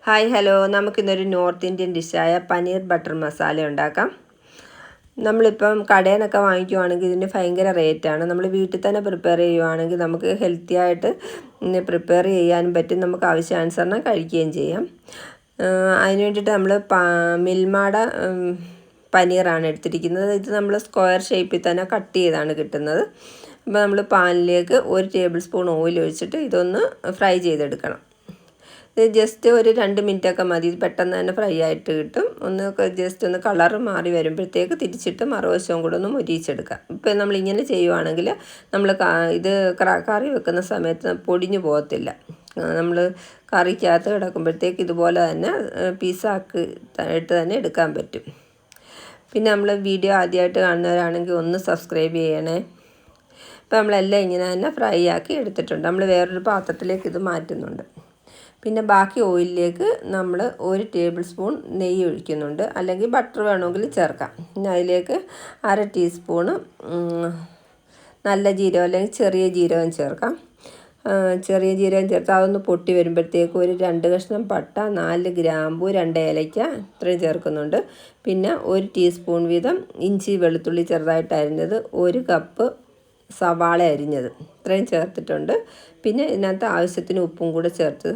Hi hello, നമുക്കിന്നൊരു north Indian ഡിഷായ paneer butter masala ഉണ്ടാക്കാം. നമ്മളിപ്പം കടയിൽ നിന്നൊക്കെ വാങ്ങിക്കുവാണെങ്കിൽ ഇതിന് ഭയങ്കര റേറ്റാണ്. നമ്മൾ വീട്ടിൽ തന്നെ പ്രിപ്പയർ ചെയ്യുവാണെങ്കിൽ നമുക്ക് ഹെൽത്തി ആയിട്ട് പ്രിപ്പയർ ചെയ്യാനും പറ്റും, നമുക്ക് ആവശ്യാനുസരണം കഴിക്കുകയും ചെയ്യാം. അതിന് വേണ്ടിയിട്ട് നമ്മൾ മിൽമയുടെ പനീറാണ് എടുത്തിരിക്കുന്നത്. ഇത് നമ്മൾ സ്ക്വയർ ഷേപ്പിൽ തന്നെ കട്ട് ചെയ്താണ് കിട്ടുന്നത്. അപ്പോൾ നമ്മൾ പാനിലേക്ക് 1 ടേബിൾ സ്പൂൺ ഓയിൽ ഒഴിച്ചിട്ട് ഇതൊന്ന് ഫ്രൈ ചെയ്തെടുക്കണം. ഇത് ജസ്റ്റ് ഒരു 2 മിനിറ്റൊക്കെ മതി, പെട്ടെന്ന് തന്നെ ഫ്രൈ ആയിട്ട് കിട്ടും. ജസ്റ്റ് ഒന്ന് കളർ മാറി വരുമ്പോഴത്തേക്ക് തിരിച്ചിട്ട് മറുവശവും കൂടെ ഒന്ന് മൊരിയിച്ചെടുക്കാം. ഇപ്പോൾ നമ്മളിങ്ങനെ ചെയ്യുവാണെങ്കിൽ നമ്മൾ ഇത് കറി വെക്കുന്ന സമയത്ത് പൊടിഞ്ഞു പോകത്തില്ല. നമ്മൾ കറിക്കകത്ത് കിടക്കുമ്പോഴത്തേക്ക് ഇതുപോലെ തന്നെ പീസാക്കിയിട്ട് തന്നെ എടുക്കാൻ പറ്റും. പിന്നെ നമ്മൾ വീഡിയോ ആദ്യമായിട്ട് കാണുന്നവരാണെങ്കിൽ ഒന്ന് സബ്സ്ക്രൈബ് ചെയ്യണേ. ഇപ്പോൾ നമ്മളെല്ലാം ഇങ്ങനെ തന്നെ ഫ്രൈ ആക്കി എടുത്തിട്ടുണ്ട്. നമ്മൾ വേറൊരു പാത്രത്തിലേക്ക് ഇത് മാറ്റുന്നുണ്ട്. പിന്നെ ബാക്കി ഓയിലിലേക്ക് നമ്മൾ 1 ടേബിൾ സ്പൂൺ നെയ്യ് ഒഴിക്കുന്നുണ്ട്, അല്ലെങ്കിൽ ബട്ടർ വേണമെങ്കിൽ ചേർക്കാം. പിന്നെ അതിലേക്ക് 1/2 ടീസ്പൂണ് നല്ല ജീരകം അല്ലെങ്കിൽ ചെറിയ ജീരകം ചേർക്കാം. ചെറിയ ജീരകം ചേർത്ത് അതൊന്ന് പൊട്ടി വരുമ്പോഴത്തേക്ക് ഒരു 2 കഷ്ണം പട്ട, 4 ഗ്രാമ്പൂ, 2 ഏലയ്ക്ക ഇത്രയും ചേർക്കുന്നുണ്ട്. പിന്നെ 1 ടീസ്പൂൺ വീതം ഇഞ്ചി വെളുത്തുള്ളി ചെറുതായിട്ട് അരിഞ്ഞത്, 1 കപ്പ് സവാള അരിഞ്ഞത് ഇത്രയും ചേർത്തിട്ടുണ്ട്. പിന്നെ ഇതിനകത്ത് ആവശ്യത്തിന് ഉപ്പും കൂടെ ചേർത്ത്,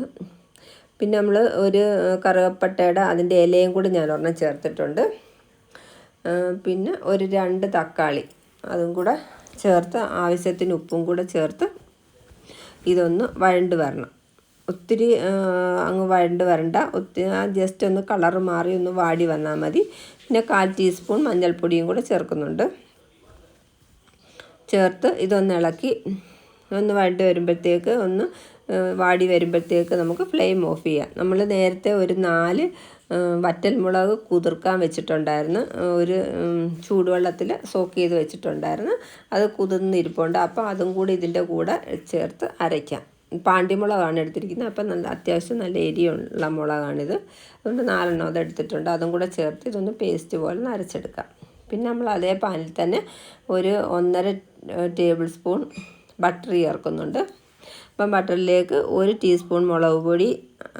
പിന്നെ നമ്മൾ ഒരു കറുവപ്പട്ടയുടെ അതിൻ്റെ ഇലയും കൂടി ഞാൻ ഒരെണ്ണം ചേർത്തിട്ടുണ്ട്. പിന്നെ ഒരു 2 തക്കാളി അതും കൂടെ ചേർത്ത് ആവശ്യത്തിന് ഉപ്പും കൂടെ ചേർത്ത് ഇതൊന്ന് വഴണ്ട് വരണം. ഒത്തിരി അങ്ങ് വഴണ്ട് വരണ്ട, ജസ്റ്റ് ഒന്ന് കളർ മാറി ഒന്ന് വാടി വന്നാൽ മതി. പിന്നെ 1/4 ടീസ്പൂൺ മഞ്ഞൾപ്പൊടിയും കൂടെ ചേർക്കുന്നുണ്ട്. ചേർത്ത് ഇതൊന്ന് ഇളക്കി ഒന്ന് വഴണ്ട് വരുമ്പോഴത്തേക്ക് ഒന്ന് വാടി വരുമ്പോഴത്തേക്ക് നമുക്ക് ഫ്ലെയിം ഓഫ് ചെയ്യാം. നമ്മൾ നേരത്തെ ഒരു 4 വറ്റൽമുളക് കുതിർക്കാൻ വെച്ചിട്ടുണ്ടായിരുന്നു, ഒരു ചൂടുവെള്ളത്തിൽ സോക്ക് ചെയ്ത് വെച്ചിട്ടുണ്ടായിരുന്നു. അത് കുതിർന്നിരിപ്പുണ്ട്. അപ്പോൾ അതും കൂടി ഇതിൻ്റെ കൂടെ ചേർത്ത് അരയ്ക്കാം. പാണ്ടിമുളകാണ് എടുത്തിരിക്കുന്നത്, അപ്പം അത്യാവശ്യം നല്ല എരിയുള്ള മുളകാണിത്. അതുകൊണ്ട് 4 എണ്ണം അത് എടുത്തിട്ടുണ്ട്. അതും കൂടെ ചേർത്ത് ഇതൊന്ന് പേസ്റ്റ് പോലെ അരച്ചെടുക്കാം. പിന്നെ നമ്മൾ അതേ പാനിൽ തന്നെ ഒരു 1.5 ടേബിൾ സ്പൂൺ ബട്ടർ ചേർക്കുന്നുണ്ട്. അപ്പം ബട്ടറിലേക്ക് 1 ടീസ്പൂൺ മുളക് പൊടി,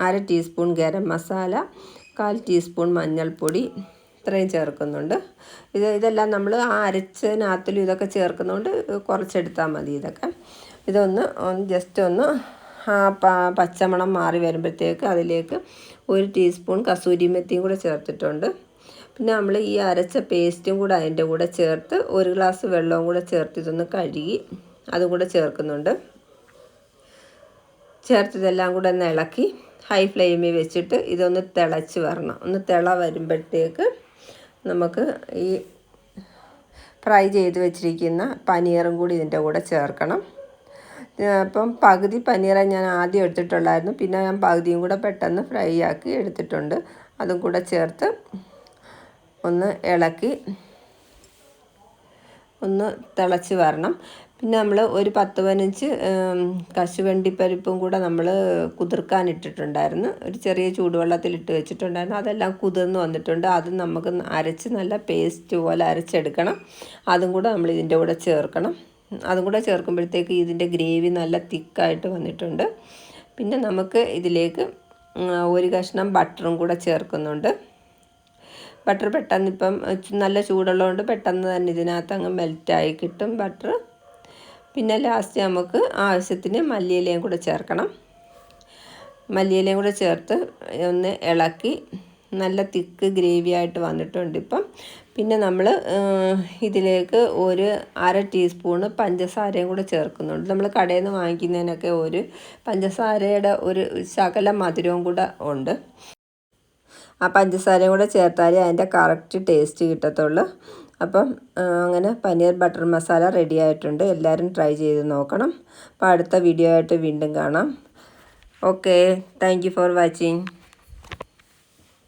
1/2 ടീസ്പൂൺ ഗരം മസാല, 1/4 ടീസ്പൂൺ മഞ്ഞൾപ്പൊടി ഇത്രയും ചേർക്കുന്നുണ്ട്. ഇതെല്ലാം നമ്മൾ ആ അരച്ചതിനകത്തിലും ഇതൊക്കെ ചേർക്കുന്നതുകൊണ്ട് കുറച്ചെടുത്താൽ മതി. ഇതൊന്ന് ജസ്റ്റ് ഒന്ന് പച്ചമണം മാറി വരുമ്പോഴത്തേക്ക് അതിലേക്ക് 1 ടീസ്പൂൺ കസൂരി മെത്തിയും കൂടെ ചേർത്തിട്ടുണ്ട്. പിന്നെ നമ്മൾ ഈ അരച്ച പേസ്റ്റും കൂടെ അതിൻ്റെ കൂടെ ചേർത്ത് 1 ഗ്ലാസ് വെള്ളവും കൂടെ ചേർത്ത് ഇതൊന്ന് കഴുകി അതും കൂടെ ചേർക്കുന്നുണ്ട്. ചേർത്തിതെല്ലാം കൂടെ ഒന്ന് ഇളക്കി ഹൈ ഫ്ലെയിമിൽ വെച്ചിട്ട് ഇതൊന്ന് തിളച്ച് വരണം. ഒന്ന് തിള വരുമ്പോഴത്തേക്ക് നമുക്ക് ഈ ഫ്രൈ ചെയ്ത് വെച്ചിരിക്കുന്ന പനീറും കൂടി ഇതിൻ്റെ കൂടെ ചേർക്കണം. അപ്പം പകുതി പനീറെ ഞാൻ ആദ്യം എടുത്തിട്ടുള്ളായിരുന്നു, പിന്നെ ഞാൻ പകുതിയും കൂടെ പെട്ടെന്ന് ഫ്രൈ ആക്കി എടുത്തിട്ടുണ്ട്. അതും കൂടെ ചേർത്ത് ഒന്ന് ഇളക്കി ഒന്ന് തിളച്ച് വരണം. പിന്നെ നമ്മൾ ഒരു 10-15 കശുവണ്ടിപ്പരിപ്പും കൂടെ നമ്മൾ കുതിർക്കാനിട്ടിട്ടുണ്ടായിരുന്നു, ഒരു ചെറിയ ചൂടുവെള്ളത്തിലിട്ട് വെച്ചിട്ടുണ്ടായിരുന്നു. അതെല്ലാം കുതിർന്ന് വന്നിട്ടുണ്ട്. അത് നമുക്ക് അരച്ച് നല്ല പേസ്റ്റ് പോലെ അരച്ചെടുക്കണം. അതും കൂടെ നമ്മൾ ഇതിൻ്റെ കൂടെ ചേർക്കണം. അതും കൂടെ ചേർക്കുമ്പോഴത്തേക്ക് ഇതിൻ്റെ ഗ്രേവി നല്ല തിക്കായിട്ട് വന്നിട്ടുണ്ട്. പിന്നെ നമുക്ക് ഇതിലേക്ക് 1 കഷ്ണം ബട്ടറും കൂടെ ചേർക്കുന്നുണ്ട്. ബട്ടർ പെട്ടെന്ന് ഇപ്പം നല്ല ചൂടുള്ളതുകൊണ്ട് പെട്ടെന്ന് തന്നെ ഇതിനകത്ത് അങ്ങ് മെൽറ്റായി കിട്ടും ബട്ടർ. പിന്നെ ലാസ്റ്റ് നമുക്ക് ആവശ്യത്തിന് മല്ലിയിലയും കൂടെ ചേർക്കണം. മല്ലിയിലയും കൂടെ ചേർത്ത് ഒന്ന് ഇളക്കി നല്ല തിക്ക് ഗ്രേവി ആയിട്ട് വന്നിട്ടുണ്ട് ഇപ്പം. പിന്നെ നമ്മൾ ഇതിലേക്ക് ഒരു 1/2 ടീസ്പൂണ് പഞ്ചസാരയും കൂടെ ചേർക്കുന്നുണ്ട്. നമ്മൾ കടയിൽ നിന്ന് വാങ്ങിക്കുന്നതിനൊക്കെ ഒരു പഞ്ചസാരയുടെ ഒരു ശകലം മധുരവും കൂടെ ഉണ്ട്. ആ പഞ്ചസാരയും കൂടെ ചേർത്താലേ അതിൻ്റെ കറക്റ്റ് ടേസ്റ്റ് കിട്ടത്തുള്ളൂ. അപ്പം അങ്ങനെ പനീർ ബട്ടർ മസാല റെഡി ആയിട്ടുണ്ട്. എല്ലാവരും ട്രൈ ചെയ്ത് നോക്കണം. അപ്പോൾ അടുത്ത വീഡിയോ ആയിട്ട് വീണ്ടും കാണാം. Okay, thank you for watching.